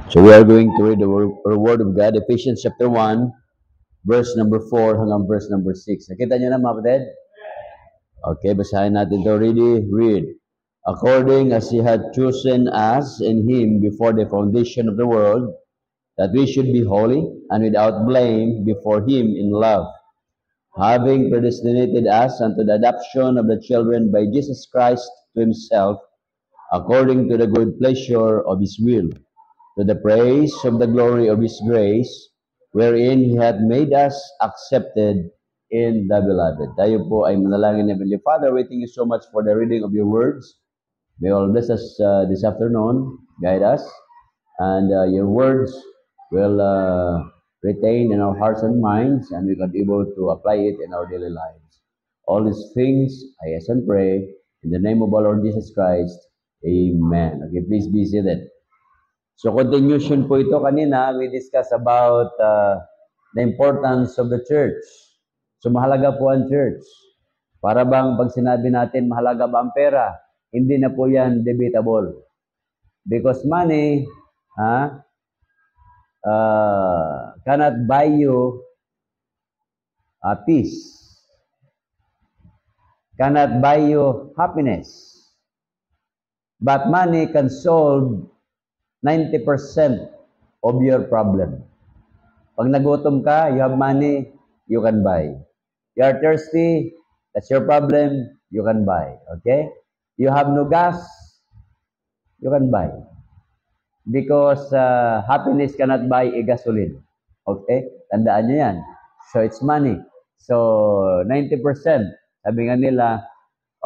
So we are going to read the word of God, Ephesians chapter 1, verse number 4 hanggang verse number 6. Nakita niyo na mga kapatid? Okay, basahin natin to. Read. According as He had chosen us in Him before the foundation of the world, that we should be holy and without blame before Him in love, having predestinated us unto the adoption of the children by Jesus Christ to Himself, according to the good pleasure of His will, to the praise of the glory of His grace, wherein He hath made us accepted in the beloved. Tayo po ay manalangin, Heavenly Father. We thank you so much for the reading of your words. May all bless us this afternoon, guide us, and your words will retain in our hearts and minds, and we can be able to apply it in our daily lives. All these things I ask and pray in the name of our Lord Jesus Christ. Amen. Okay, please be seated. So continuation po ito kanina, we discussed about the importance of the church. So mahalaga po ang church. Para bang pag sinabi natin mahalaga ba ang pera, hindi na po yan debatable. Because money cannot buy you peace. Cannot buy you happiness. But money can solve 90% of your problem. Pag nagutom ka, you have money, you can buy. You are thirsty, that's your problem, you can buy. Okay? You have no gas, you can buy. Because happiness cannot buy a gasoline. Okay? Tandaan nyo yan. So, it's money. So, 90%, sabi nga nila,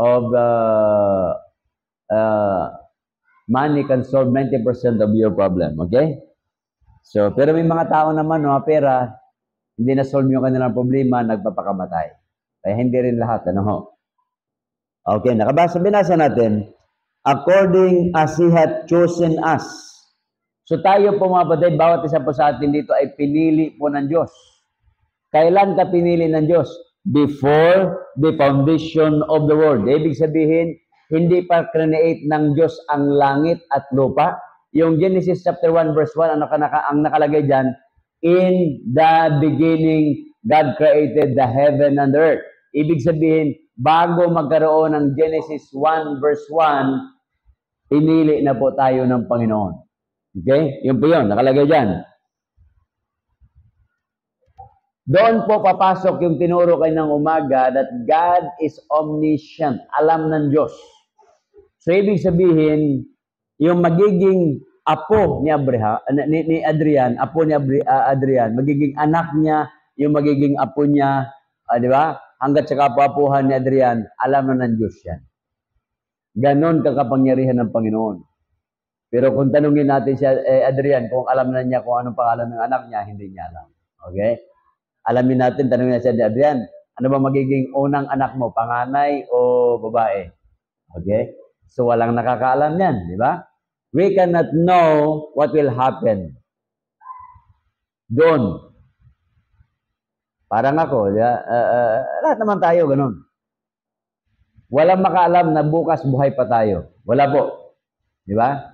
of money can solve 90% of your problem. Okay? So, pero may mga tao naman, pera, hindi na-solve yung kanilang problema, nagpapakamatay. Kaya hindi rin lahat, ano ho? Okay, binasa natin, according as He hath chosen us. So tayo po mga kapatid, bawat isa po sa atin dito ay pinili po ng Diyos. Kailan ka pinili ng Diyos? Before the foundation of the world. Ibig sabihin, hindi pa create ng Diyos ang langit at lupa. Yung Genesis chapter 1 verse 1, ang nakalagay dyan, in the beginning, God created the heaven and the earth. Ibig sabihin, bago magkaroon ng Genesis 1 verse 1, pinili na po tayo ng Panginoon. Okay? Yun po yun, nakalagay dyan. Doon po papasok yung tinuro kayo ng umaga that God is omniscient. Alam ng Diyos. So, ibig sabihin, yung magiging apo ni Adrian, apo ni Adrian, magiging anak niya, yung magiging apo niya, di ba? Hanggat sa kapapuhan ni Adrian, alam na ng Diyos yan. Ganon kakapangyarihan ng Panginoon. Pero kung tanungin natin si Adrian, kung alam na niya kung anong pangalan ng anak niya, hindi niya alam. Okay? Alamin natin, tanungin natin si Adrian, ano ba magiging unang anak mo, panganay o babae? Okay? So, walang nakakaalam yan, di ba? We cannot know what will happen. Doon. Parang ako, lahat naman tayo, ganun. Walang makaalam na bukas buhay pa tayo. Wala po. Di ba?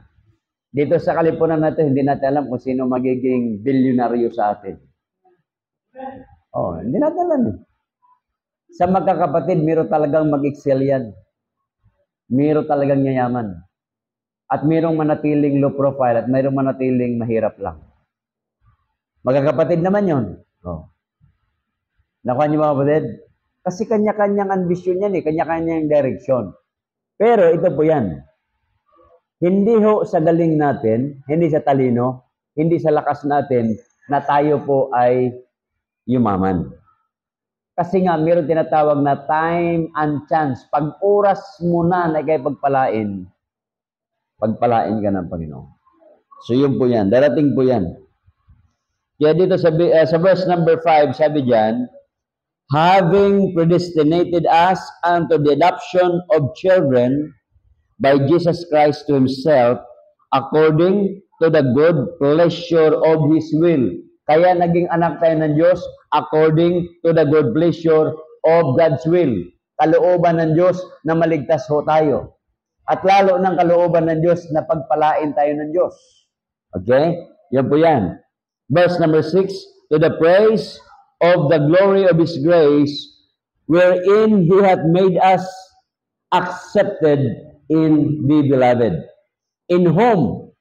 Dito sa kalipunan natin, hindi natin alam kung sino magiging bilyonaryo sa atin. Hindi natin alam. Sa magkakapatid, meron talagang mag-excel yan. Meron talagang yayaman. At mayroong manatiling low profile at mayroong manatiling mahirap lang. Magkakapatid naman yun. Nakuha niyo mga kapatid? Kasi kanya-kanyang ambisyon yan kanya-kanyang direksyon. Pero ito po yan. Hindi ho sa galing natin, hindi sa talino, hindi sa lakas natin, na tayo po ay yumaman. Kasi nga, mayroon tinatawag na time and chance. Pag oras mo na kayo pagpalain ka ng Panginoon. So, yun po yan. Darating po yan. Kaya dito sa verse number 5, sabi dyan, having predestinated us unto the adoption of children by Jesus Christ to Himself, according to the good pleasure of His will. Kaya naging anak tayo ng Diyos according to the good pleasure of God's will. Kalooban ng Diyos na maligtas ho tayo. At lalo ng kalooban ng Diyos na pagpalain tayo ng Diyos. Okay? Yan po yan. Verse number 6, to the praise of the glory of His grace, wherein He hath made us accepted in the beloved. In whom,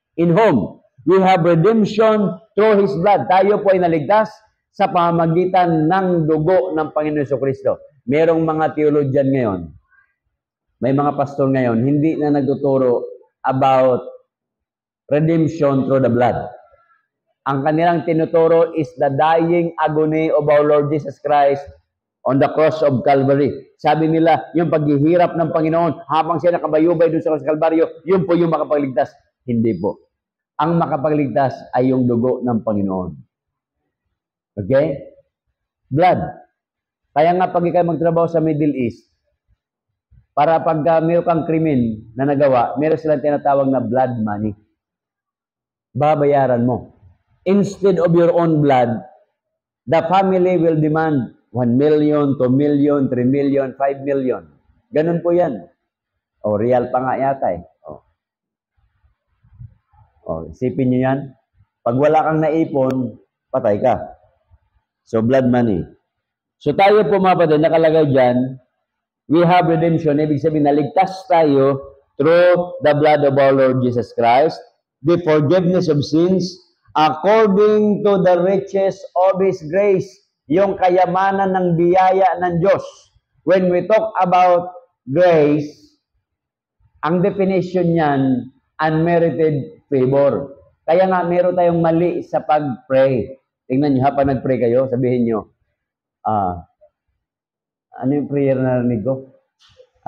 we have redemption through His blood. Tayo po ay naligtas sa pamamagitan ng dugo ng Panginoon Jesucristo. Merong mga theologian ngayon, may mga pastor ngayon, hindi na nagtuturo about redemption through the blood. Ang kanilang tinuturo is the dying agony of our Lord Jesus Christ on the cross of Calvary. Sabi nila, yung paghihirap ng Panginoon habang siya nakabayubay doon sa cross Calvario, yun po yung makapagligtas. Hindi po. Ang makapagligtas ay yung dugo ng Panginoon. Okay? Blood. Kaya nga pag ikaw magtrabaho sa Middle East, para pag meron kang krimen na nagawa, meron silang tinatawag na blood money. Babayaran mo. Instead of your own blood, the family will demand 1 million, 2 million, 3 million, 5 million. Ganun po yan. O, real pa nga yata eh. Isipin nyo yan. Pag wala kang naipon, patay ka. So, blood money. So, tayo po mga kapatid, nakalagay dyan, we have redemption. Ibig sabihin, naligtas tayo through the blood of our Lord Jesus Christ, the forgiveness of sins, according to the riches of His grace, yung kayamanan ng biyaya ng Diyos. When we talk about grace, ang definition niyan, unmerited favor. Kaya nga, meron tayong mali sa pag-pray. Tingnan nyo, habang nag-pray kayo, sabihin nyo, ano yung prayer na narinig ko?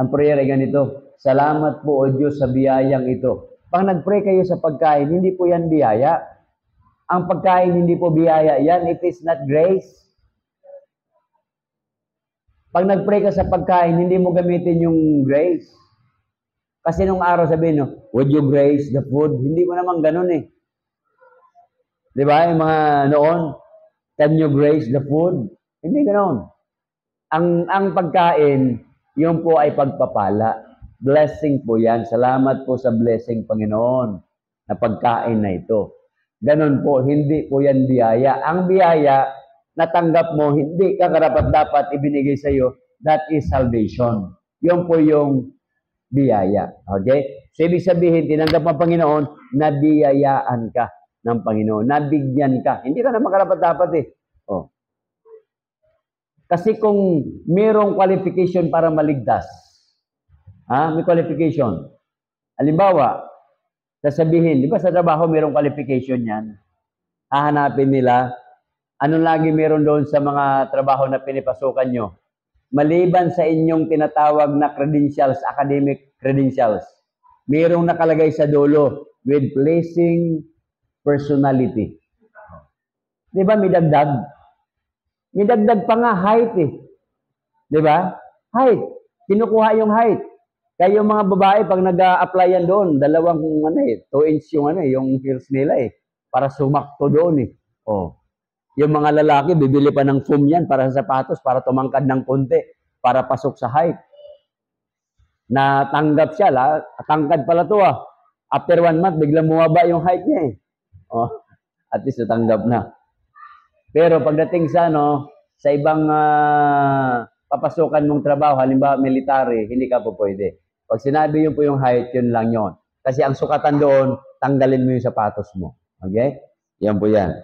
Ang prayer ay ganito, salamat po o Diyos sa biyayang ito. Pag nag-pray kayo sa pagkain, hindi po yan biyaya. Ang pagkain hindi po biyaya yan. It is not grace. Pag nag-pray ka sa pagkain, hindi mo gamitin yung grace. Kasi nung araw sabihin nyo, would you grace the food? Hindi mo naman ganun eh. Di ba? Yung mga noon, can you grace the food? Hindi ganun. Ang pagkain, yun po ay pagpapala. Blessing po yan. Salamat po sa blessing, Panginoon, na pagkain na ito. Ganon po, hindi po yan biyaya. Ang biyaya, natanggap mo, hindi ka karapat-dapat ibinigay sa iyo, that is salvation. Yun po yung biyaya. Okay? So, ibig sabihin, tinanggap mo Panginoon, nabiyayaan ka ng Panginoon. Nabigyan ka. Hindi ka naman karapat-dapat eh. Oh. Kasi kung mayroong qualification para maligtas, may qualification. Halimbawa, sasabihin, di ba sa trabaho mayroong qualification yan? Hahanapin nila, ano lagi meron doon sa mga trabaho na pinipasukan nyo? Maliban sa inyong tinatawag na credentials, academic credentials, mayroong nakalagay sa dulo with pleasing personality. Di ba may dagdag? May dagdag pa nga height eh. Di ba? Height. Kinukuha yung height. Kaya yung mga babae, pag nag-a-applyan doon, 2 inch yung heels nila eh. Para sumakto doon eh. Oh. Yung mga lalaki, bibili pa ng foam yan para sa sapatos, para tumangkad ng konti, para pasok sa height. Natanggap siya, tangkad pala to ah. After 1 month, biglang bumaba yung height niya eh. Oh, at least natanggap na. Pero pagdating sa sa ibang papasukan mong trabaho, halimbawa military, hindi ka po pwede. Pag sinabi yun po yung height, yun lang yun. Kasi ang sukatan doon, tanggalin mo yung sapatos mo. Okay? Yan po yan.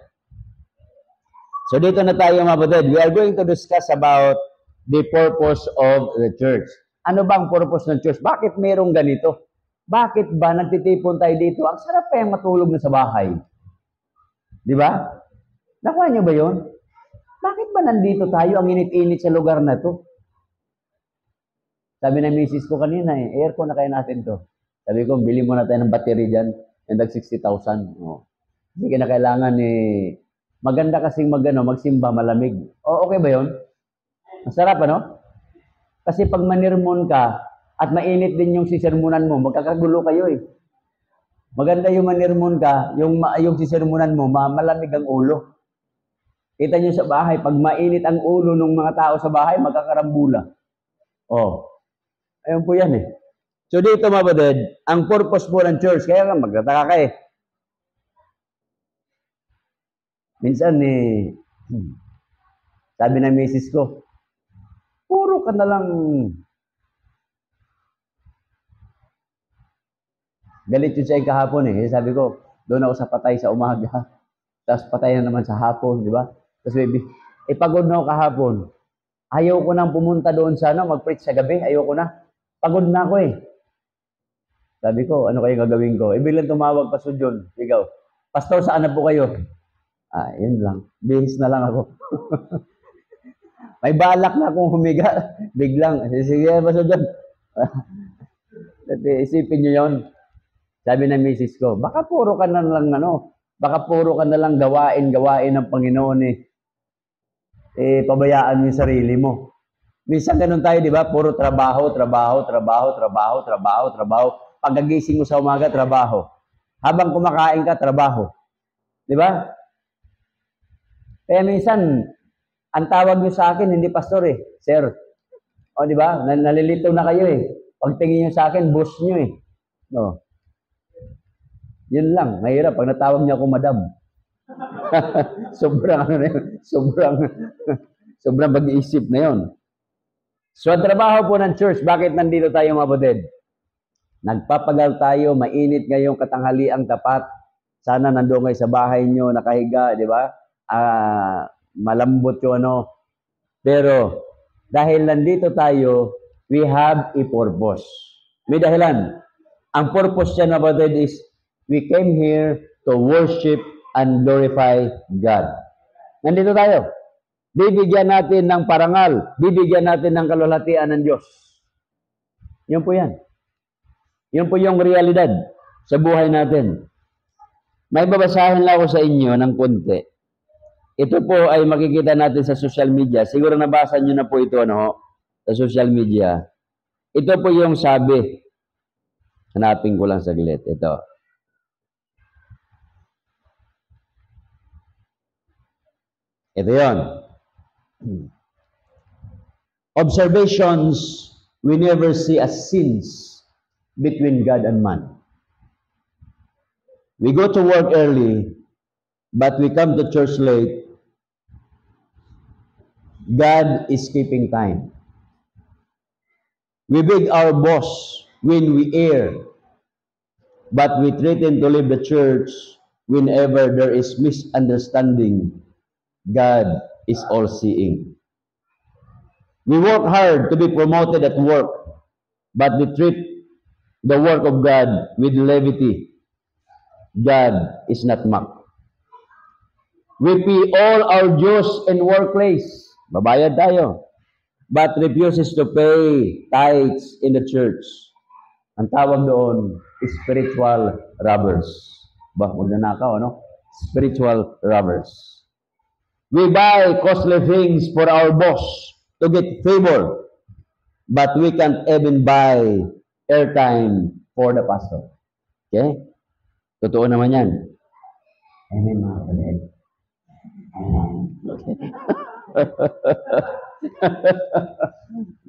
So dito na tayo mga kapatid. We are going to discuss about the purpose of the church. Ano ba ang purpose ng church? Bakit merong ganito? Bakit ba nagtitipon tayo dito? Ang sarap pa yung matulog na sa bahay. Di ba? Nakuha niyo ba yun? Bakit ba nandito tayo? Ang init-init sa lugar na to. Sabi ng misis ko kanina aircon na kaya natin to. Sabi ko, bili mo na tayo ng battery dyan. Yung 60,000. Oh. Hindi ka na kailangan maganda kasing magsimba, malamig. Okay ba yun? Masarap, ano? Kasi pag manirmon ka, at mainit din yung sisermonan mo, magkakagulo kayo eh. Maganda yung manirmon ka, yung sisermonan mo, malamig ang ulo. Kita nyo sa bahay, pag mainit ang ulo ng mga tao sa bahay, magkakarambula. Oh. Ayun po yan eh. So dito mga kapatid, ang purpose po ng church, kaya nga magtataka ka eh. Minsan sabi ng misis ko, puro ka na lang galit yun siya kahapon eh. Sabi ko, doon ako sa patay sa umaga. Tapos patay na naman sa hapon, di ba? Tapos baby, pagod na ako kahapon. Ayaw ko nang pumunta doon sana, mag-preach sa gabi. Ayaw ko na. Pagod na ako eh. Sabi ko, ano kayo gagawin ko? Biglang tumawag pa John. Ikaw, Pastor, saan na po kayo? Yun lang. Bihis na lang ako. May balak na akong humiga. Biglang, sige, Pastor John. Isipin nyo yun. Sabi ng misis ko, baka puro ka na lang baka puro ka na lang gawain ng Panginoon pabayaan mo yung sarili mo. Minsan ganun tayo, di ba? Puro trabaho. Pagkagising mo sa umaga, trabaho. Habang kumakain ka, trabaho. Di ba? Kaya minsan, ang tawag nyo sa akin, hindi pastor sir. O, di ba? Nalilito na kayo Pagtingin nyo sa akin, boss nyo No. Yun lang, mahirap. Pag natawag niya ako madam. sobrang pag-iisip na yun. So, ang trabaho po ng church, bakit nandito tayo mga kapatid? Nagpapagal tayo, mainit ngayong katanghaliang tapat. Sana nandoon kayo sa bahay nyo, nakahiga, di ba? Malambot yung Pero, dahil nandito tayo, we have a purpose. May dahilan. Ang purpose niya mga kapatid is, we came here to worship and glorify God. Nandito tayo. Bibigyan natin ng parangal. Bibigyan natin ng kalwalhatian ng Diyos. Yun po yan. Yun po yung realidad sa buhay natin. May babasahin lang ako sa inyo ng konti. Ito po ay makikita natin sa social media. Siguro nabasa nyo na po ito sa social media. Ito po yung sabi. Hanapin ko lang saglit. Ito. Ito yon. Observations we never see as sins between God and man. We go to work early, but we come to church late. God is keeping time. We beg our boss when we err, but we threaten to leave the church whenever there is misunderstanding. God is all-seeing. We work hard to be promoted at work, but we treat the work of God with levity. God is not mocked. We pay all our dues in workplace. Babayad tayo. But refuses to pay tithes in the church. Ang tawag doon, spiritual robbers. Magnanakaw, Spiritual robbers. We buy costly things for our boss to get favor, but we can't even buy airtime for the pastor. Okay? Totoo naman yan. Amen, mga kapatid.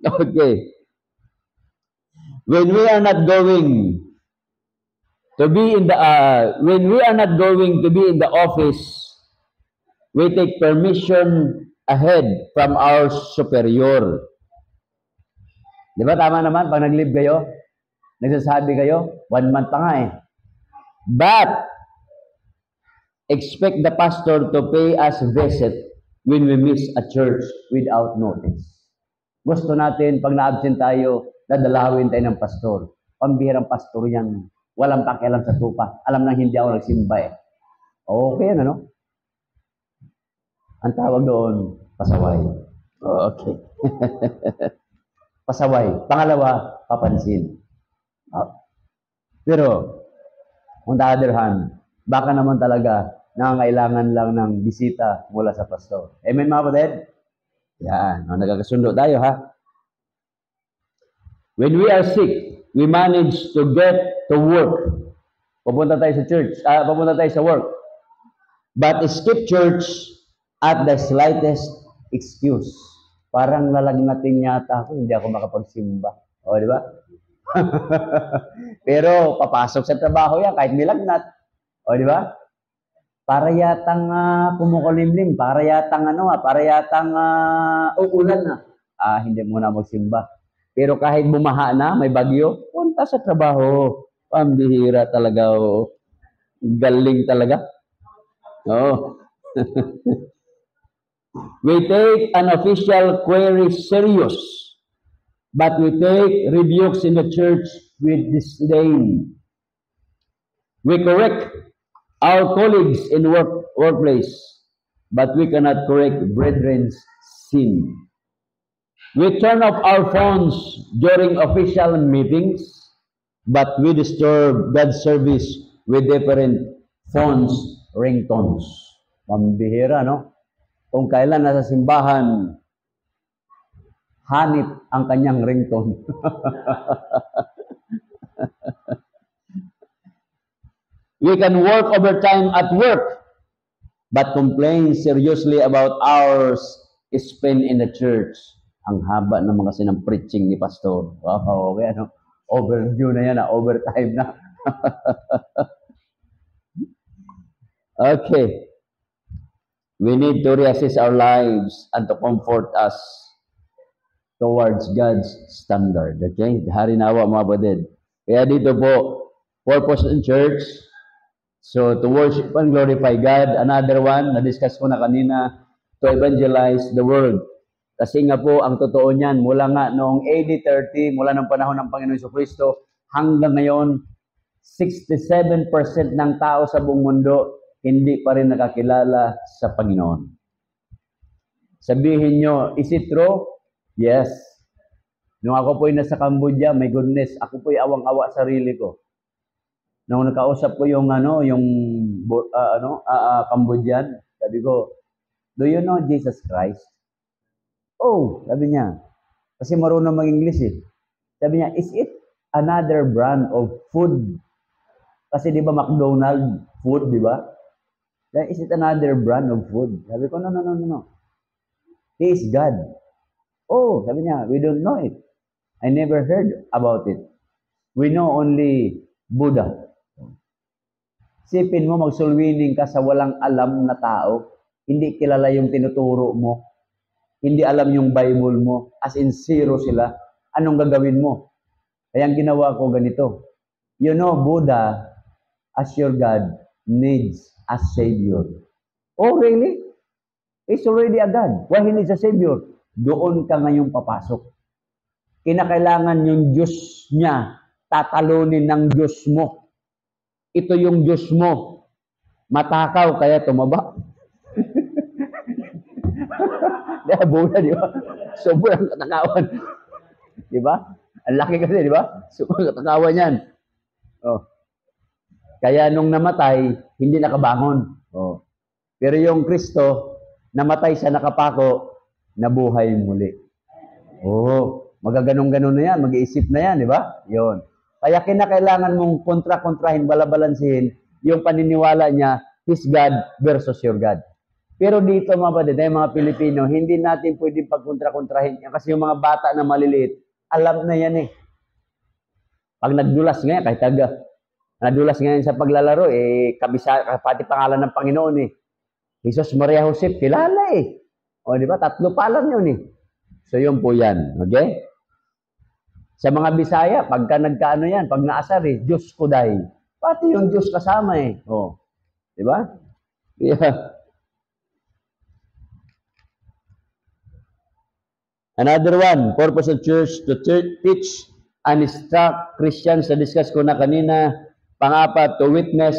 Okay. When we are not going to be in the office, we take permission ahead from our superior. Di ba tama naman pag nag-leave kayo? Nagsasabi kayo, 1 month pa nga But, expect the pastor to pay us visit when we miss a church without notice. Gusto natin, pag na-absent tayo, dadalawin tayo ng pastor. Pambihirang pastor yan. Walang pakialam sa tupa. Alam nang hindi ako nagsimba Okay yan, Ang tawag doon, pasaway. Okay. Pasaway. Pangalawa, papansin. Pero, on the other hand, baka naman talaga nangangailangan lang ng bisita mula sa pastor. Amen, mga kapatid? Yan. Nagkakasundo tayo, ha? When we are sick, we manage to get to work. Pupunta tayo sa church. Pupunta tayo sa work. But skip church at the slightest excuse. Parang lalagnatin yata ako, hindi ako makapagsimba. O, di ba? Pero papasok sa trabaho yan kahit nilagnat. O, di ba? Para yatang kumukulimlim, para yatang para yatang uulan na. Hindi muna magsimba. Pero kahit bumaha na, may bagyo, punta sa trabaho. Pambihira talaga. Oh. Galing talaga. Oh. We take an official query serious, but we take rebukes in the church with disdain. We correct our colleagues in workplace, but we cannot correct brethren's sin. We turn off our phones during official meetings, but we disturb God's service with different phones, ringtones. Pambihira, no? Kung kailan nasa simbahan, hanip ang kanyang ringtone. We can work overtime at work, but complain seriously about hours spent in the church. Ang haba naman kasi ng preaching ni Pastor. Wow, okay, ano? Overdue na yan, overtime na. Okay. We need to reassess our lives and to comfort us towards God's standard. Okay? Harinawa mga kapatid. Kaya dito po, purpose in church, so to worship and glorify God. Another one, na-discuss ko na kanina, to evangelize the world. Kasi nga po, ang totoo niyan, mula nga noong AD 30, mula ng panahon ng Panginoon Jesucristo, hanggang ngayon, 67% ng tao sa buong mundo, hindi pa rin nakakilala sa Panginoon. Sabihin nyo, is it true? Yes. Nung ako po'y nasa Cambodia, my goodness, ako po'y awang-awa sarili ko. Nung nakausap ko yung Cambodian, sabi ko, do you know Jesus Christ? Oh, sabi niya. Kasi marunong mag-English eh. Sabi niya, is it another brand of food? Kasi di ba McDonald's food, di ba? Is it another brand of food? Sabi ko, no. He is God. Oh, sabi niya, we don't know it. I never heard about it. We know only Buddha. Sipin mo, magsulwining ka sa walang alam na tao. Hindi kilala yung tinuturo mo. Hindi alam yung Bible mo. As in, zero sila. Anong gagawin mo? Kaya ang ginawa ko ganito. You know, Buddha, as your God, needs a Savior. Oh, really? He's already a God. Why he needs a Savior? Doon ka ngayong papasok. Kinakailangan yung Diyos niya, tatalunin ng Diyos mo. Ito yung Diyos mo. Matakaw, kaya tumaba. Kaya Buddha, di ba? Sobrang katakawan. Di ba? Ang laki kasi, di ba? Sobrang katakawan yan. Oh. Kaya nung namatay, hindi nakabangon. Oh. Pero yung Kristo, namatay sa nakapako, nabuhay muli. Oh, magaganong-ganon na yan, mag-iisip na yan, di ba? Yun. Kaya kinakailangan mong kontra-kontrahin, balabalansihin yung paniniwala niya, his God versus your God. Pero dito mga kapatid, mga Pilipino, hindi natin pwedeng pagkontra-kontrahin yan kasi yung mga bata na maliliit, alam na yan eh. Pag nagdulas ngayon, kahit nadulas ngayon sa paglalaro, kabisa, pati pangalan ng Panginoon eh. Jesus Maria Josep, kilala eh. O di ba? 3 pa alam yun eh. So yun po yan. Okay? Sa mga Bisaya, pagka nagkaano yan, pag naasar eh, Diyos ko dahi. Pati yung Diyos kasama eh. O. Di ba? Yeah. Another one, purpose of church to teach and instruct Christians, na-discuss ko na kanina. Pang-apat, to witness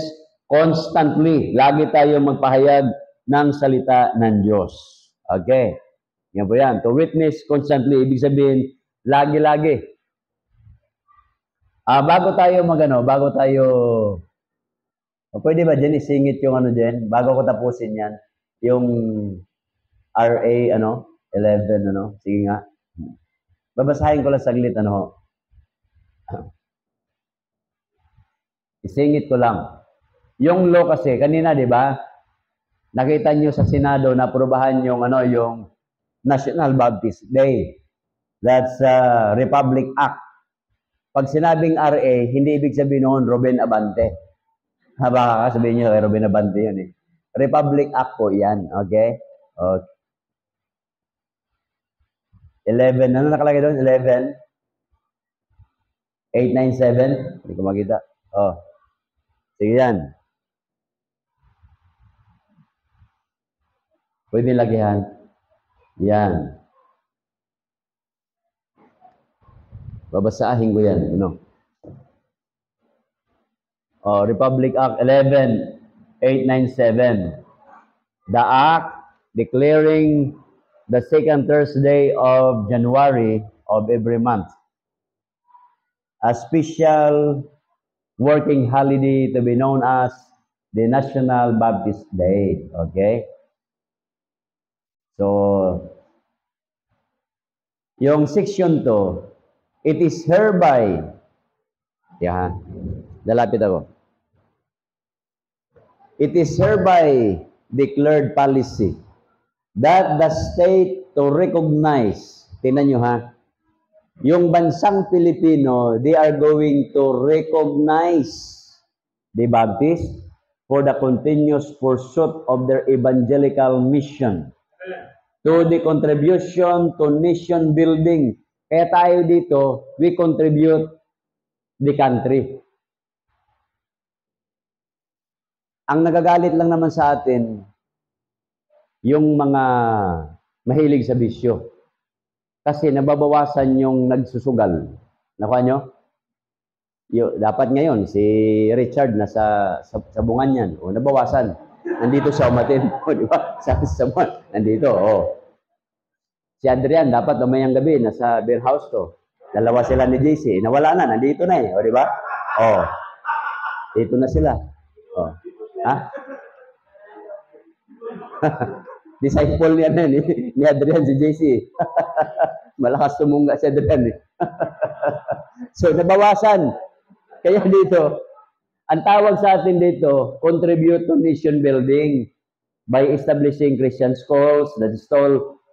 constantly. Lagi tayo magpahayag ng salita ng Diyos. Okay. Yan po yan. To witness constantly. Ibig sabihin, lagi-lagi. Bago tayo pwede ba dyan isingit yung dyan? Bago ko tapusin yan. Yung RA, 11, Sige nga. Babasahin ko lang saglit, Isingit ko lang. Yung law kasi, kanina, di ba? Nakita nyo sa Senado na aprobahan yung National Baptist Day. That's Republic Act. Pag sinabing RA, hindi ibig sabihin noon Ruben Abante. Baka sabihin nyo kay Ruben Abante yun eh. Republic Act po yan. Okay? Okay. 11. Ano nakalagay doon? 11? 897? Hindi ko makita. Oh. Sige yan. Pwede lagyan. Yan. Babasahin ko yan. Ano? Oh, Republic Act 11-897. The Act declaring the second Thursday of January of every month a special working holiday to be known as the National Baptist Day. Okay? So, yung section 2, it is hereby, yan, lalapit ako. It is hereby declared policy that the state to recognize, tingnan nyo ha, yung bansang Pilipino, they are going to recognize the Baptist for the continuous pursuit of their evangelical mission to the contribution to nation building. Kaya tayo dito, we contribute the country. Ang nagagalit lang naman sa atin, yung mga mahilig sa bisyo. Kasi nababawasan yung nagsusugal. Nakuha nyo? Dapat ngayon, si Richard nasa sa bungan yan. O, nabawasan. Nandito sa umatin. O, di ba? Sa nandito, o. Si Adrian, dapat umayang gabi, nasa beer house to. Dalawa sila ni JC. Nawala na, nandito na eh. O, di ba? O. Dito na sila. O. Ha? Disciple niya na ni Adrian si JC. Malakas tumunga si Adrian. So, nabawasan. Kaya dito, ang tawag sa atin dito, contribute to nation building by establishing Christian schools that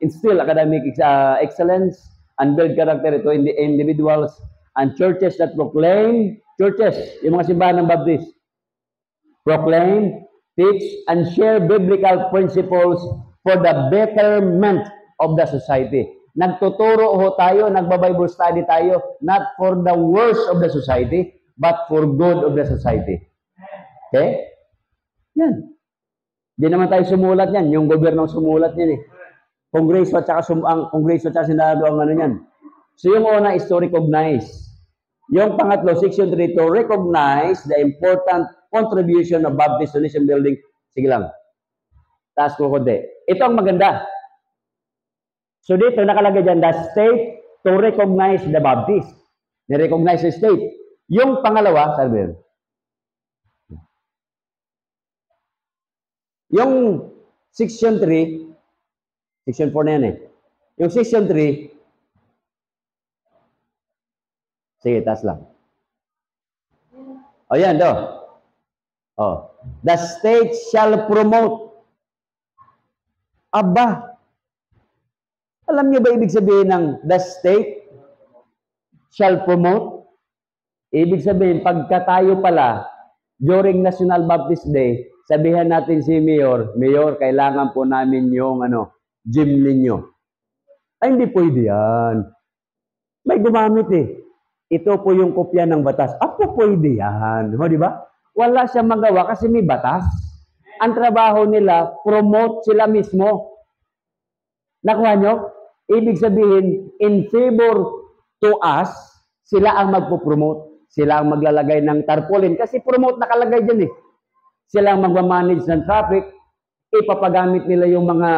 instill academic excellence and build character to individuals and churches that proclaim, churches, yung mga simbahan ng Baptist, proclaim, teach, and share biblical principles for the betterment of the society. Nagtuturo ho tayo, nagba-Bible study tayo, not for the worst of the society, but for good of the society. Okay? Yan. Hindi naman tayo sumulat yan. Yung gobyerno sumulat yan eh. Kongreso at saka Kongreso at saka Senado ang ano yan. So yung una is to recognize. Yung pangatlo, section 3, to recognize the important contribution of Baptist to nation building. Sige lang. Taas ko konti. Ito ang maganda. So dito nakalagay dyan, the state to recognize the Baptist. Ni-recognize the state. Yung pangalawa, sabi yung section 3, section 4 na yan eh. Yung section 3, sige, taas lang. O yan, do. Oh. The state shall promote. Aba, alam niyo ba ibig sabihin ng the state shall promote? Ibig sabihin, pagka tayo pala, during National Baptist Day, sabihan natin si Mayor, Mayor, kailangan po namin yung gym ninyo. Ay, hindi pwede yan. May gumamit eh. Ito po yung kopya ng batas. Apo pwede yan. O, di ba? Wala siya magawa kasi may batas. Ang trabaho nila, promote sila mismo. Nakuha nyo? Ibig sabihin, in favor to us, sila ang magpo-promote. Sila ang maglalagay ng tarpaulin. Kasi promote nakalagay dyan eh. Sila ang magmamanage ng traffic. Ipapagamit nila yung mga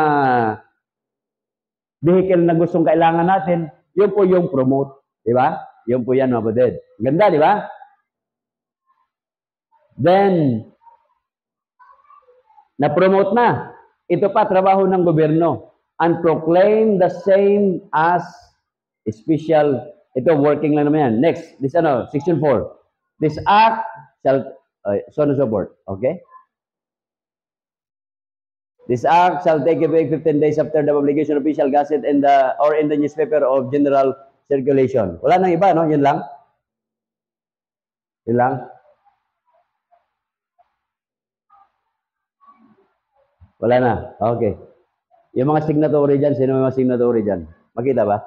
vehicle na gustong kailangan natin. Yun po yung promote. Di ba? Yun po yan, mga buded. Ganda, di ba? Then, na-promote na. Ito pa, trabaho ng gobyerno. And proclaim the same as special. Ito, working lang naman yan. Next, this section 4. This act shall, so on and so forth. Okay? This act shall take effect 15 days after the publication of official gazette in the newspaper of general circulation. Wala nang iba, no? Yun lang. Yun lang. Wala na. Okay. Yung mga signatory dyan, sino may mga signatory dyan? Makita ba?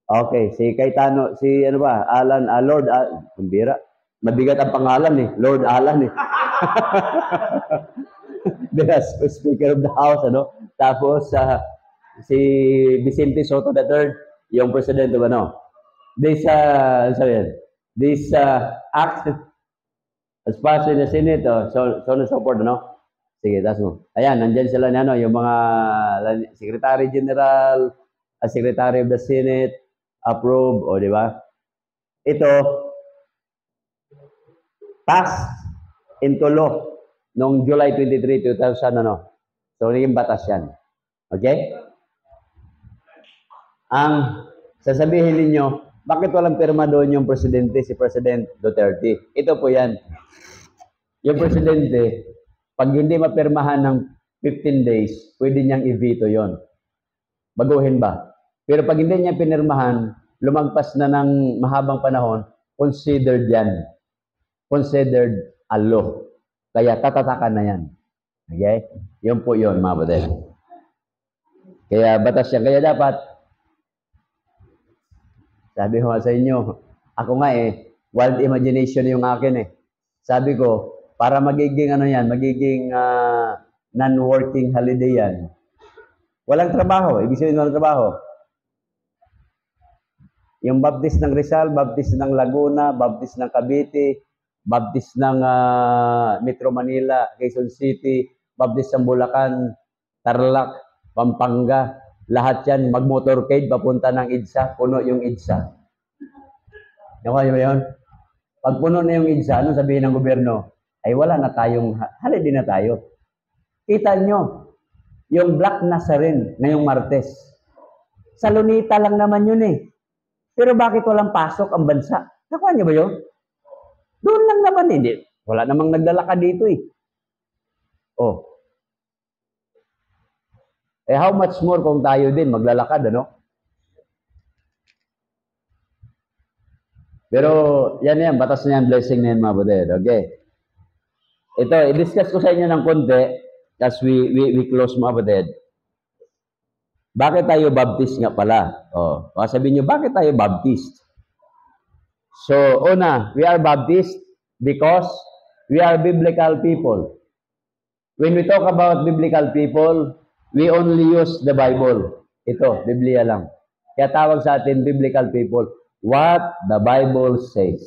Okay, si Cayetano, si ano ba, Alan, Lord, kumbira. Mabigat ang pangalan eh, Lord Alan eh. Yes, Speaker of the House, ano? Tapos, si Vicente Soto III, yung President of ano? This, sabi yan, this act as passed in the Senate, so on and so forth, ano? Sige, tas mo. Ayan, nandyan sila na, ano, yung mga Secretary General, Secretary of the Senate, approve, o di ba? Ito, passed into law noong July 23, 2000, ano? So, naging batas yan. Okay? Ang sasabihin ninyo, bakit walang pirma doon yung presidente, si President Duterte? Ito po yan. Yung presidente, pag hindi mapirmahan ng 15 days, pwede niyang i-veto yon. Baguhin ba? Pero pag hindi niya pinirmahan, lumagpas na ng mahabang panahon, considered yan. Considered a law. Kaya tatatakan na yan. Okay? Yun po yun, mga badel. Kaya batas yan. Kaya dapat, sabi ko sa inyo, ako nga wild imagination yung akin eh. Sabi ko, para magiging ano yan, magiging non-working holiday yan. Walang trabaho. Ibig sabihin walang trabaho. Yung baptist ng Rizal, baptist ng Laguna, baptist ng Cavite, baptist ng Metro Manila, Quezon City, baptist ng Bulacan, Tarlac, Pampanga, lahat yan mag-motorcade papunta ng EDSA, puno yung EDSA. Nakuha niyo ba yun? Pag puno na yung EDSA, anong sabihin ng gobyerno? Ay wala na tayong, holiday na tayo. Kita nyo, yung Black Nazarene ngayong Martes. Sa Lunita lang naman yun eh. Pero bakit walang pasok ang bansa? Nakuha niyo ba yun? Doon lang naman hindi. Wala namang naglalakad dito eh. Oh. How much more kung tayo din maglalakad, ano? Pero yan, batas na yan, blessing na yan, mga buded. Okay. Ito, i-discuss ko sa inyo ng konti as we close, mga buded. Bakit tayo Baptist nga pala? Oh, sabihin nyo, bakit tayo Baptist? So, una, we are Baptist because we are biblical people. When we talk about biblical people, we only use the Bible. Ito, Biblia lang. Kaya tawag sa atin, biblical people. What the Bible says.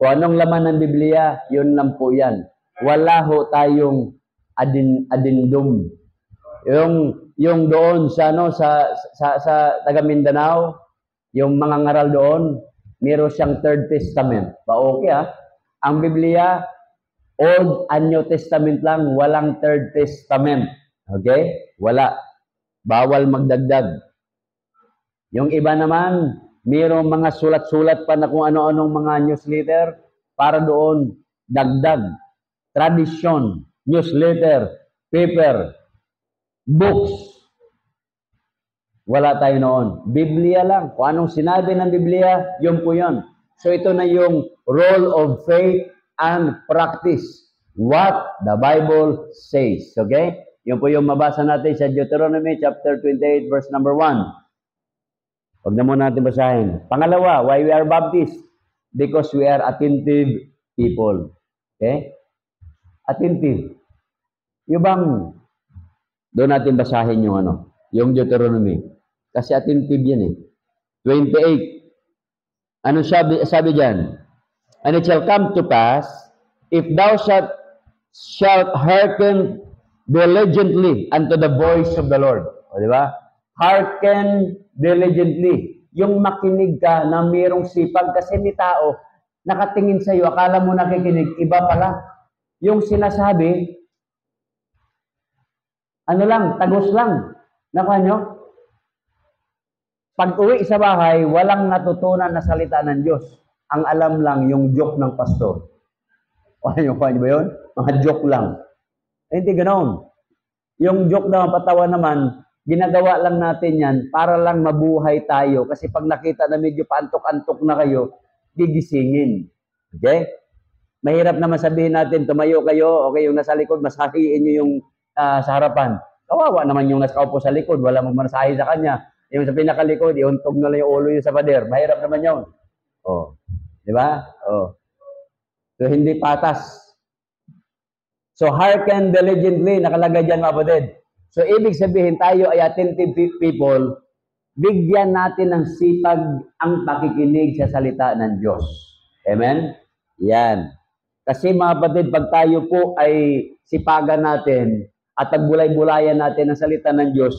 Kung anong laman ng Biblia, yun lang po yan. Wala ho tayong adindum. Yung doon sa taga Mindanao, yung mga ngaral doon, meron siyang Third Testament. Okay Ang Biblia, Old and New Testament lang, walang Third Testament. Okay? Wala. Bawal magdagdag. Yung iba naman, mayroong mga sulat-sulat pa na kung ano-anong mga newsletter para doon dagdag. Tradition, newsletter, paper, books. Wala tayo noon. Biblia lang. Kung anong sinabi ng Biblia, yun po yun. So ito na yung role of faith and practice. What the Bible says. Okay? Yun po yung mabasa natin sa Deuteronomy chapter 28 verse number 1. Huwag na muna natin basahin. Pangalawa, why we are Baptist? Because we are attentive people. Okay? Attentive. Yung bang, doon natin basahin yung yung Deuteronomy. Kasi attentive yan eh. 28. Ano sabi dyan? And it shall come to pass, if thou shalt hearken diligently unto the voice of the Lord. O, di ba? Hearken diligently. Yung makinig ka na mayroong sipag kasi may tao nakatingin sa iyo, akala mo nakikinig, iba pala. Yung sinasabi, tagos lang. Nakuha nyo? Pag uwi sa bahay, walang natutunan na salita ng Diyos. Ang alam lang yung joke ng pastor. Kuha ba yun? Mga joke lang. Hindi ganoon. Yung joke na patawa naman, ginagawa lang natin yan para lang mabuhay tayo. Kasi pag nakita na medyo paantok-antok na kayo, gigisingin. Okay? Mahirap naman sabihin natin, tumayo kayo, okay, yung nasa likod, masahiin nyo yung sa harapan. Kawawa naman yung nakaupo sa likod, wala magmanasahe sa kanya. Yung sa pinakalikod, iuntog na lang yung ulo yung sa pader. Mahirap naman yun. Oh. Di ba? Oh. So, hindi patas. So, hearken diligently, nakalagay dyan mga kapatid. So, ibig sabihin tayo ay attentive people, bigyan natin ng sipag ang pakikinig sa salita ng Diyos. Amen? Yan. Kasi mga kapatid, pag tayo po ay sipagan natin at pagbulay-bulayan natin ang salita ng Diyos,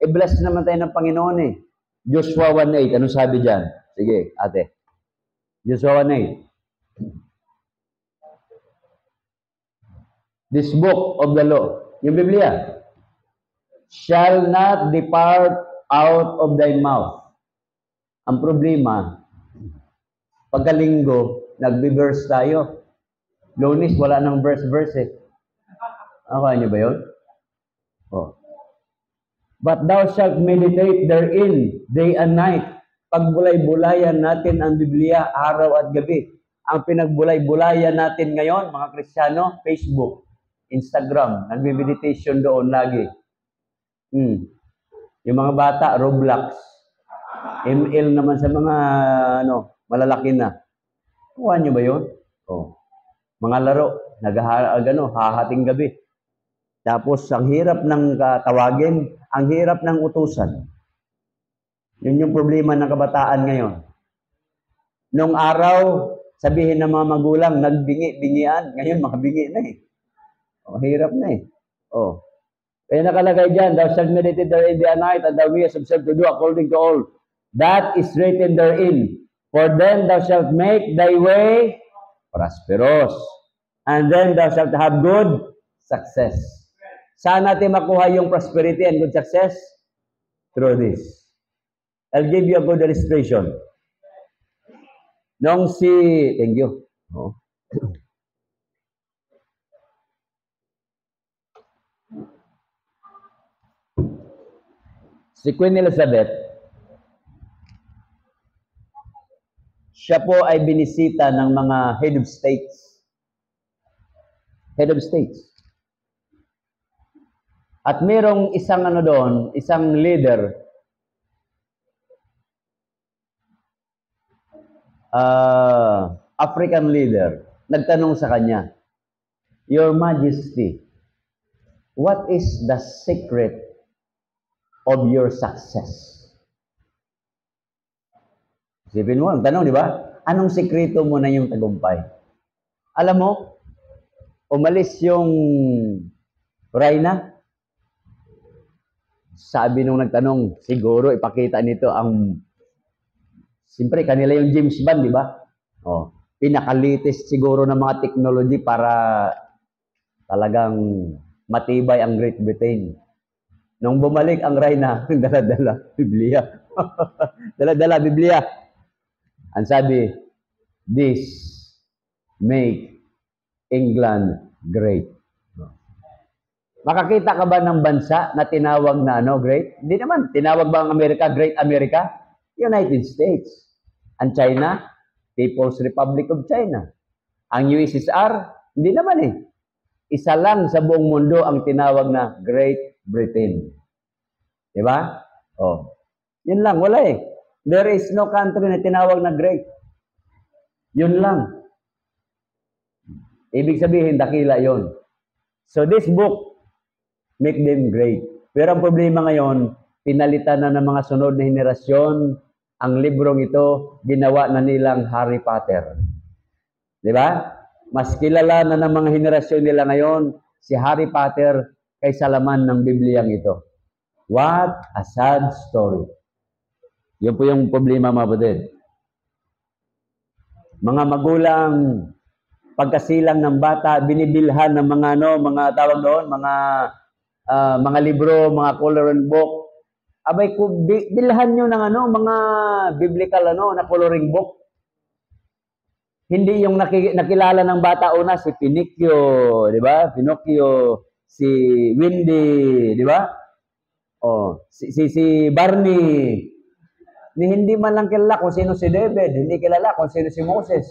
bless naman tayo ng Panginoon eh. Joshua 1:8, anong sabi dyan? Sige, ate. Joshua 1:8. This book of the law, yung Biblia, shall not depart out of thy mouth. Ang problema, pagkalinggo, nagbe-verse tayo. Lunes, wala nang verse eh. Akala niyo ba yun? Oh. But thou shalt meditate therein, day and night. Pagbulay-bulayan natin ang Biblia araw at gabi. Ang pinagbulay-bulayan natin ngayon, mga Kristiyano, Facebook, Instagram, nagme-meditation doon lagi. Yung mga bata, Roblox. ML naman sa mga malalaki na. Kuha nyo ba yun? Oh. Mga laro, hahating gabi. Tapos, ang hirap ng tawagin, ang hirap ng utusan. Yun yung problema ng kabataan ngayon. Nung araw, sabihin ng mga magulang, nagbingi-bingian. Ngayon, makabingi na eh. Oh, hirap na eh. Oh. Kaya nakalagay dyan, thou shalt meditate therein day and night, and thou mayest observe to do according to all that is written therein. For then thou shalt make thy way prosperous, and then thou shalt have good success. Saan natin makuha yung prosperity and good success? Through this. I'll give you a good illustration. Thank you. Oh. Si Queen Elizabeth, siya po ay binisita ng mga head of states. Head of states. At merong isang doon, isang leader, African leader, nagtanong sa kanya, Your Majesty, what is the secret of your success? Isipin mo, ang tanong, di ba? Anong sekreto mo na yung tagumpay? Alam mo, umalis yung Reyna. Sabi nung nagtanong, siguro ipakita nito ang, siyempre kanila yung James Bond, di ba? Oh, pinaka-latest siguro ng mga technology para talagang matibay ang Great Britain. Nung bumalik ang Reyna, dala-dala Biblia. Dala-dala Biblia. Ang sabi, this make England great. Makakita ka ba ng bansa na tinawag na great? Hindi naman. Tinawag ba ang Amerika, Great America? United States. Ang China, People's Republic of China. Ang USSR, hindi naman eh. Isa lang sa buong mundo ang tinawag na Great Britain. Diba? Oh. Yun lang, wala eh. There is no country na tinawag na great. Yun lang. Ibig sabihin, dakila yun. So this book, make them great. Pero ang problema ngayon, pinalitan na ng mga sunod na henerasyon, ang librong ito, ginawa na nilang Harry Potter. Diba? Mas kilala na ng mga henerasyon nila ngayon, si Harry Potter, kaysa laman ng Bibliang ito. What a sad story. Yun po yung problema, mga kapatid. Mga magulang, pagkasilang ng bata, binibilhan ng mga mga tawag doon, mga libro, mga coloring book. Abay, bilhan nyo ng mga biblical na coloring book. Hindi yung nakilala ng bata una, si Pinocchio, di ba? Pinocchio, si Windy, di ba? Oh, si Barney. Hindi man lang kilala kung sino si David, hindi kilala kung sino si Moses.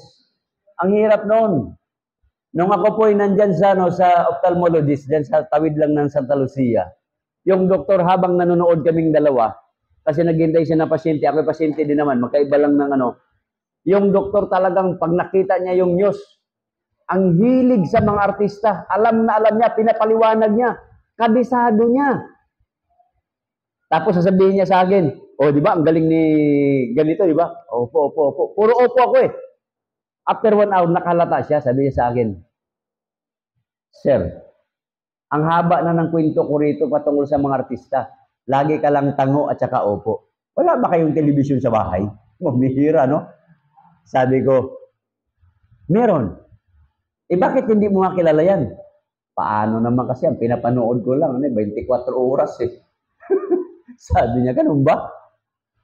Ang hirap noon. Nung ako po ay nandyan sa, no, sa ophthalmologist, dyan sa tawid lang ng Santa Lucia, yung doktor habang nanonood kaming dalawa, kasi naghintay siya na pasyente, ako pasyente din naman, magkaiba lang ng ano, yung doktor talagang pag nakita niya yung news, ang hilig sa mga artista, alam na alam niya, pinapaliwanag niya, kabisado niya. Tapos sasabihin niya sa akin, oh, di ba, ang galing ni ganito, di ba? Opo, opo, opo. Puro opo ako eh. After 1 hour, nakalata siya, sabi niya sa akin, Sir, ang haba na ng kwento ko rito patungkol sa mga artista. Lagi ka lang tango at saka opo. Wala ba kayong telebisyon sa bahay? Mabihira, no? Sabi ko, meron. Eh bakit hindi mo nga kilala yan? Paano naman kasi, ang pinapanood ko lang, 24 oras eh. Sabi niya, ganun ba?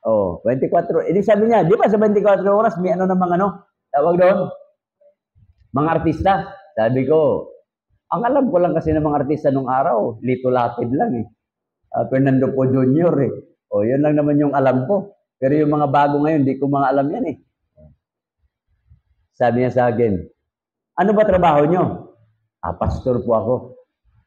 Oh, 24. Hindi sabi niya, di ba sa 24 oras may ano namang ano? Tawag doon? Mga artista. Sabi ko, ang alam ko lang kasi ng mga artista nung araw, Lito Lapid lang eh. Fernando Po Jr. eh. O, yun lang naman yung alam ko. Pero yung mga bago ngayon, di ko mga alam yan eh. Sabi niya sa akin, ano ba trabaho nyo? Pastor po ako.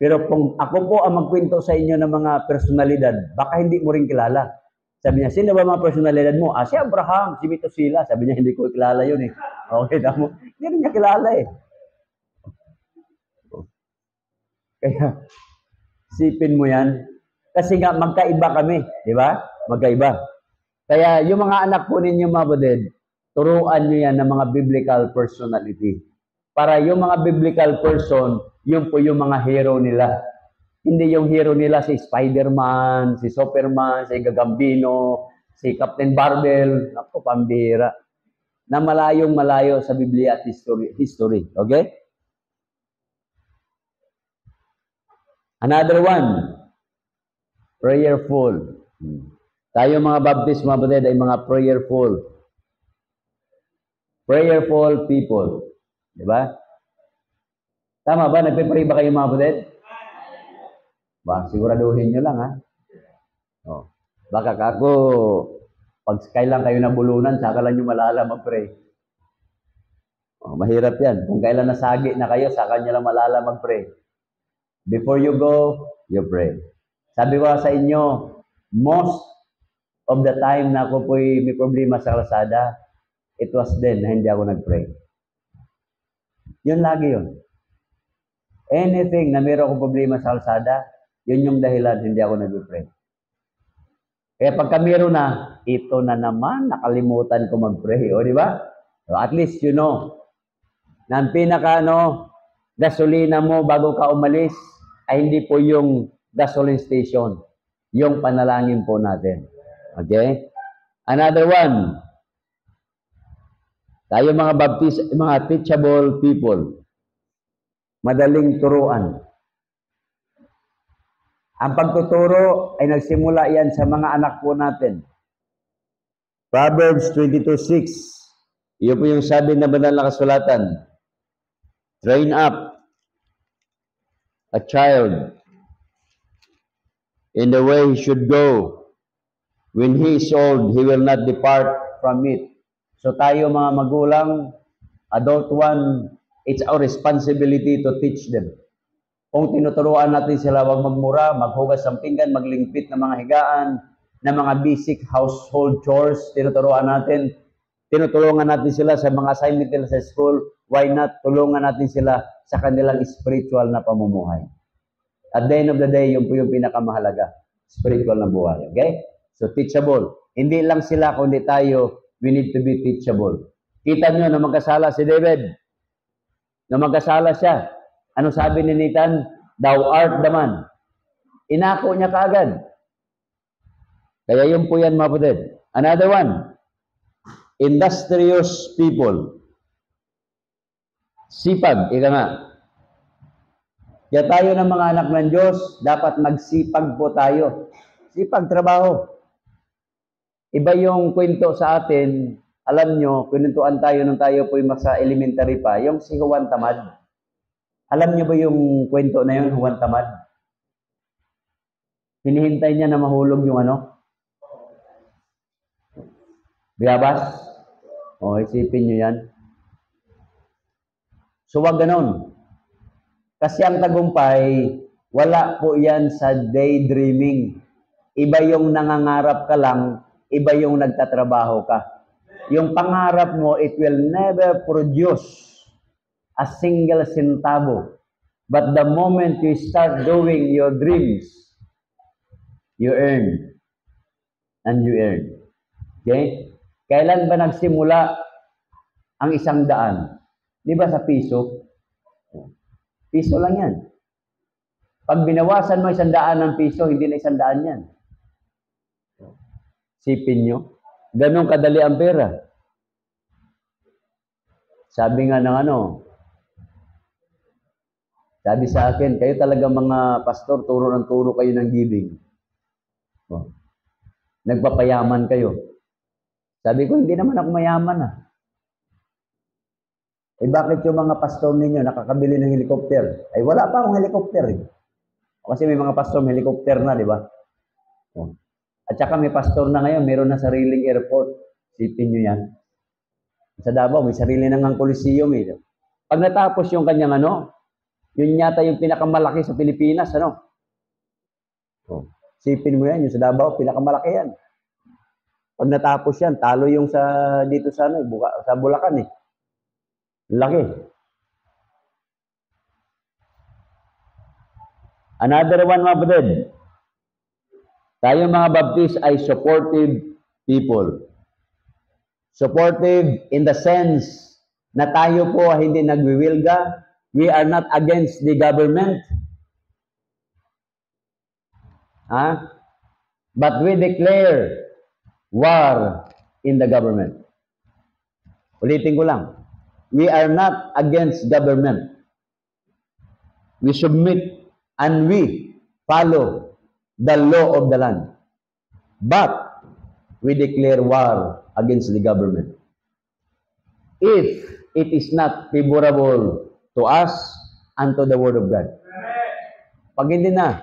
Pero kung ako po ang magkwento sa inyo ng mga personalidad, baka hindi mo rin kilala. Sabi niya, sino ba mga personalidad mo? Si Abraham, si Methuselah. Sabi niya, hindi ko kilala yun eh. Okay, tamo. Hindi rin niya kilala eh. Kaya, sipin mo yan. Kasi nga, magkaiba kami. Di ba? Magkaiba. Kaya, yung mga anak po ninyo, mga buded, turuan nyo yan ng mga biblical personality. Para yung mga biblical person, yun po yung mga hero nila. Hindi yung hero nila si Spider-Man, si Superman, si Gagambino, si Captain Barbell. Ako, pambira. Na malayong malayo sa Biblia at history. Okay? Another one, prayerful. Tayo mga Baptist, mga batid, ay mga prayerful. Prayerful people. Diba? Tama ba? Nagpe-pray ba kayo mga batid? Ba, siguraduhin nyo lang ha. Oh. Baka ako, pag kailan kayo nabulunan, saka lang nyo malala mag-pray. Oh, mahirap yan. Kung kailan nasagi na kayo, saka nyo lang malala mag-pray. Before you go, you pray. Sabi ko sa inyo, most of the time na ako po'y may problema sa kalsada, it was then na hindi ako nag-pray. Yun lagi yun. Anything na meron akong problema sa kalsada, yun yung dahilan, hindi ako nag-pray. Kaya pagka meron na, ito na naman, nakalimutan ko mag-pray. O, di ba? So, at least you know, na ang pinaka, gasolina mo bago ka umalis, ay hindi po yung gasoline station, yung panalangin po natin. Okay? Another one. Tayo mga Baptist, mga teachable people. Madaling turuan. Ang pagtuturo ay nagsimula yan sa mga anak po natin. Proverbs 22:6. Iyon po yung sabi na banal na kasulatan. Train up a child in the way he should go. When he is old, he will not depart from it. So tayo mga magulang, adult one, it's our responsibility to teach them. Kung tinuturuan natin sila, wag magmura, maghugas ng pinggan, maglingpit ng mga higaan, ng mga basic household chores, tinutulungan natin sila sa mga assignment nila sa school, why not tulungan natin sila sa kanilang spiritual na pamumuhay. At the end of the day, yun po yung pinakamahalaga, spiritual na buhay. Okay? So, teachable. Hindi lang sila, kundi tayo, we need to be teachable. Kita nyo na magkasala si David. Na magkasala siya. Ano sabi ni Nathan? Thou art the man. Inako niya kaagad. Kaya yun po yan, mga kapatid. Another one. Industrious people. Sipag, ika nga. Kaya tayo ng mga anak ng Diyos, dapat magsipag po tayo. Sipag, trabaho. Iba yung kwento sa atin, alam nyo, kwentuhan tayo nung tayo po yung sa elementary pa, yung si Juan Tamad. Alam nyo ba yung kwento na yun, Juan Tamad? Hinihintay niya na mahulog yung Biyabas? O, isipin nyo yan. So, wag ganon. Kasi ang tagumpay, wala po yan sa daydreaming. Iba yung nangangarap ka lang, iba yung nagtatrabaho ka. Yung pangarap mo, it will never produce a single centavo. But the moment you start doing your dreams, you earn. And you earn. Okay? Kailan ba nagsimula ang 100? Di ba sa piso? Piso lang yan. Pag binawasan mo 100 ng piso, hindi na 100 yan. Sipin nyo. Ganun kadali ang pera. Sabi nga ng sabi sa akin, kayo talaga mga pastor, turo ng turo kayo ng giving. Nagpapayaman kayo. Sabi ko, hindi naman ako mayaman Eh bakit yung mga pastor ninyo nakakabili ng helicopter? Ay wala pa akong helicopter Kasi may mga pastor may helicopter na, di ba? At saka may pastor na ngayon, meron na sariling airport. Sipin nyo yan. Sa Davao, may sarili na ngang Coliseum Pag natapos yung kanyang yun yata yung pinakamalaki sa Pilipinas, Sipin mo yan, yung sa Davao, pinakamalaki yan. Pag natapos yan, talo yung dito sa Bulacan Laki. Another one, mga kapatid. Tayo mga Baptist ay supportive people. Supportive in the sense na tayo po hindi nagwiwilga. We are not against the government. But we declare war in the government. Ulitin ko lang. We are not against government. We submit and we follow the law of the land. But we declare war against the government. If it is not favorable to us and to the Word of God. Pag hindi na,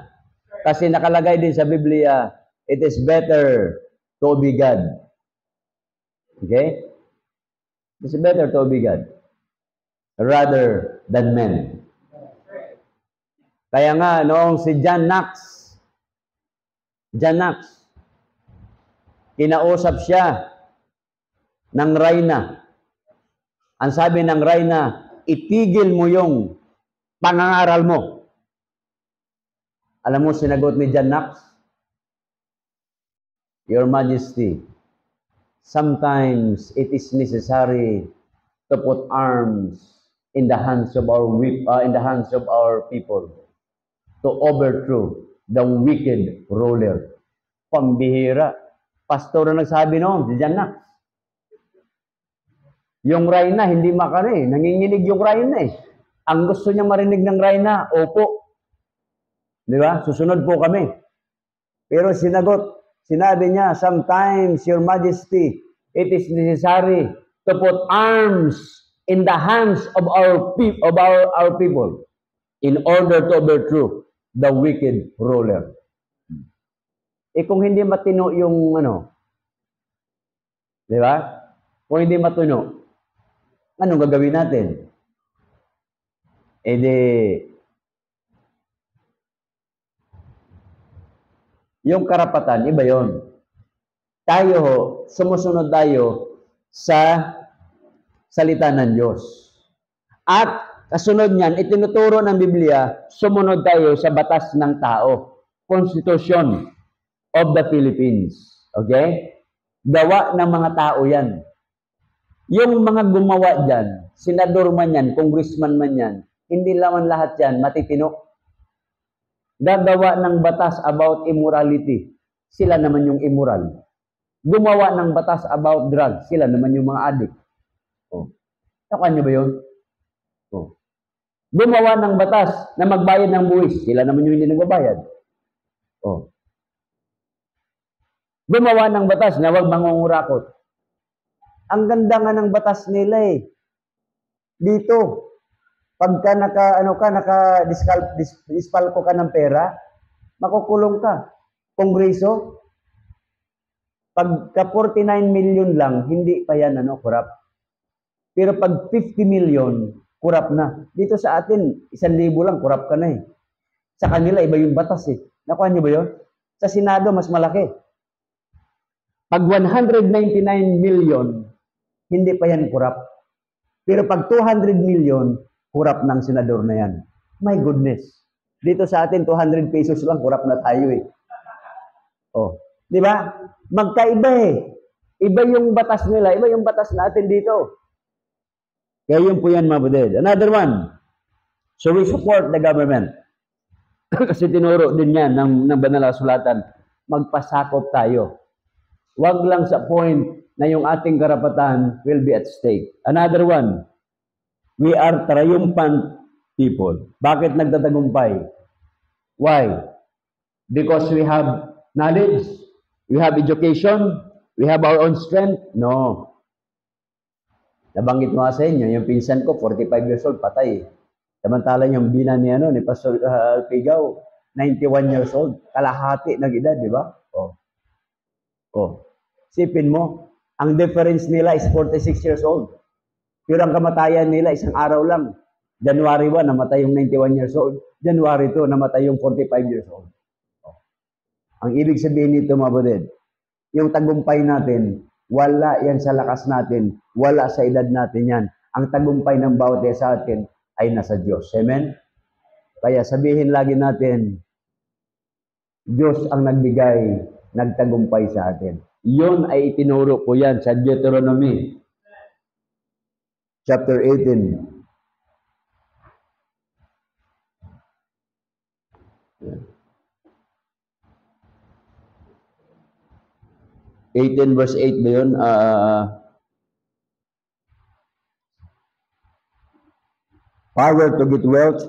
kasi nakalagay din sa Biblia, it is better to obey God. Okay? It is better to obey God rather than men. Kaya nga, noong si John Knox, kinausap siya ng Reyna. Ang sabi ng Reyna, itigil mo yung pangangaral mo. Alam mo, sinagot ni John Knox, Your Majesty, sometimes it is necessary to put arms in the hands of our people to overthrow the wicked ruler. Pambihira. Pastor na nagsabi noon, si John Knox. Yung Reyna, hindi makari. Nanginginig yung Reyna Ang gusto niya marinig ng Reyna, opo. Di ba? Susunod po kami. Pero sinabi niya, sometimes, Your Majesty, it is necessary to put arms in the hands of our people in order to overthrow the wicked ruler. Kung hindi matino yung di ba? Kung hindi matino, anong gagawin natin? Yung karapatan, iba yon. Tayo, sumusunod tayo sa salita ng Diyos. At kasunod niyan, itinuturo ng Biblia, sumunod tayo sa batas ng tao. Constitution of the Philippines. Okay? Gawa ng mga tao yan. Yung mga gumawa dyan, senador man yan, congressman man yan, hindi naman lahat yan matitino. Gagawa ng batas about immorality, sila naman yung immoral. Gumawa ng batas about drugs, sila naman yung mga addict. Nakuha niyo ba yun? Gumawa ng batas na magbayad ng buwis, sila naman yung hindi nagbabayad. Gumawa ng batas na huwag mangungurakot. Ang ganda nga ng batas nila Dito, pagka naka-dispalko ka ng pera, makukulong ka. Kongreso, pagka 49 million lang, hindi pa yan corrupt. Pero pag 50 million, kurap na. Dito sa atin, 1,000 lang, kurap ka na eh. Sa kanila, iba yung batas eh. Nakuha niyo ba yun? Sa Senado, mas malaki. Pag 199 million, hindi pa yan kurap. Pero pag 200 million, kurap ng senador na yan. My goodness. Dito sa atin, 200 pesos lang, kurap na tayo eh. Oh, di ba? Magkaiba eh. Iba yung batas nila, iba yung batas natin dito. Kaya yun po yan, mga buded. Another one. So we support the government. Kasi tinuro din yan ng banal na sulatan. Magpasakop tayo. Huwag lang sa point na yung ating karapatan will be at stake. Another one. We are triumphant people. Bakit nagtatagumpay? Why? Because we have knowledge, we have education, we have our own strength? No. Nabanggit mo sa inyo, yung pinsan ko, 45 years old, patay. Samantala yung bina ni Pastor Pigaw, 91 years old. Kalahati ng edad, di ba? Oh. Oh. Sipin mo, ang difference nila is 46 years old. Pero ang kamatayan nila, isang araw lang. January 1, namatay yung 91 years old. January 2, namatay yung 45 years old. Oh. Ang ibig sabihin nito, mga buded, yung tagumpay natin, wala yan sa lakas natin, wala sa edad natin yan. Ang tagumpay ng bawat isa sa atin ay nasa Diyos. Amen? Kaya sabihin lagi natin, Diyos ang nagbigay, nagtagumpay sa atin. Yun ay itinuro ko yan sa Deuteronomy chapter 18. 18 verse 8 ba yun? Power to get wealth.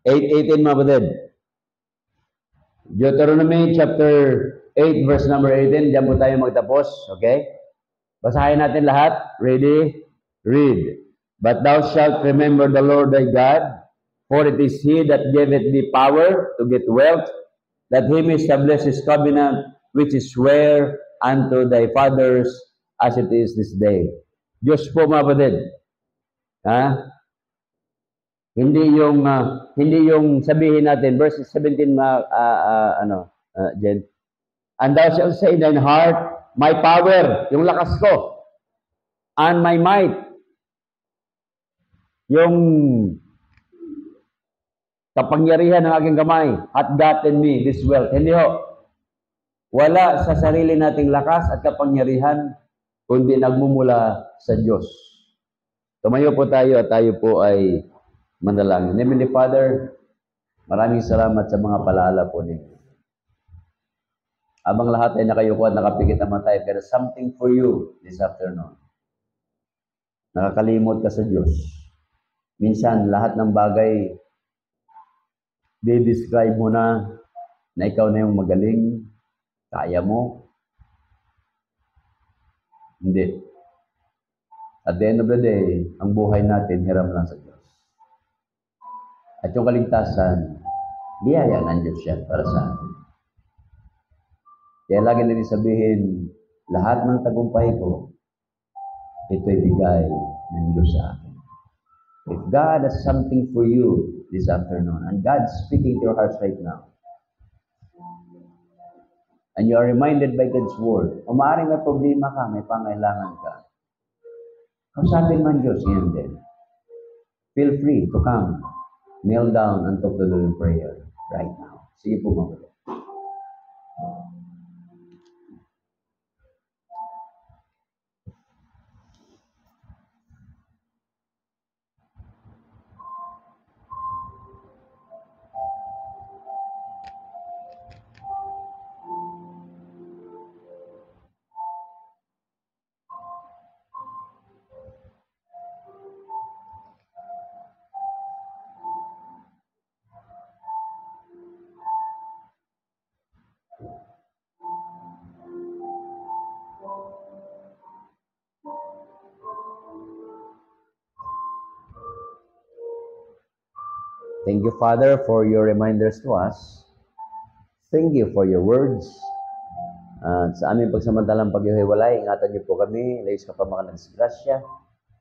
Eight, 18 mga kapatid. Deuteronomy chapter 8 verse number 18. Diyan po tayo magtapos. Okay? Basahin natin lahat. Ready? Read. But thou shalt remember the Lord thy God, for it is He that giveth thee power to get wealth, that He may establish His covenant, which is swear unto thy fathers, as it is this day. Diyos po mga kapatid. Ha? Hindi yung sabihin natin, verse 17, Jen. And thou shalt say in thine heart, my power, yung lakas ko, and my might, yung kapangyarihan ng aking kamay, hath gotten me this wealth. Hindi ho. Wala sa sarili nating lakas at kapangyarihan, kundi nagmumula sa Diyos. Tumayo po tayo at tayo po ay manalangin. Heavenly Father, maraming salamat sa mga palaala po ninyo. Abang lahat ay nakayuko at nakapikit naman tayo, pero something for you this afternoon. Nakakalimot ka sa Diyos. Minsan, lahat ng bagay, di-describe mo na ikaw na yung magaling, kaya mo. Hindi. At the end of the day, ang buhay natin, hiram lang sa Diyos. At yung kaligtasan, biyaya ng Diyos yan para sa atin. Kaya lagi natin sabihin, lahat ng tagumpay ko, ito'y bigay ng Diyos sa akin. If God has something for you this afternoon, and God's speaking to your hearts right now, and you are reminded by God's word, o maaaring may problema ka, may pangailangan ka, kausapin man Diyos, yan din. Feel free to come, kneel down, and talk to the Lord in prayer right now. Sige po mga. Thank you, Father, for your reminders to us. Thank you for your words. At sa aming pagsamantalang paghihiwalay, ingatan niyo po kami, layos ka pa mga nagsgrasya.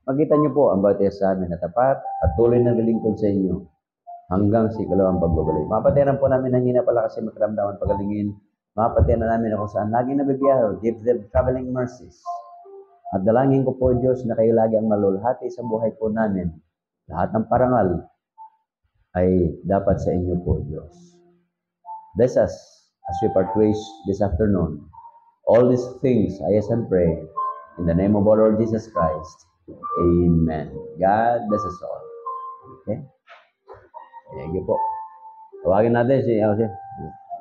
Makita niyo po ang bawat isa sa amin na tapat at tuloy na nalingkod sa inyo hanggang sa ikalawang pagbabalik. Mapatiran po namin ang hina pala kasi magkaramdaman pagalingin. Mapatiran na namin kung saan lagi nabibiyahe. Give them traveling mercies. At dalangin ko po, Diyos, na kayo lagi ang malulhati sa buhay po namin. Lahat ng parangal ay dapat sa inyo po, Diyos. Bless us as we part ways this afternoon. All these things I ask and pray in the name of our Lord Jesus Christ. Amen. God bless us all. Okay? Thank you po. Tawagin natin si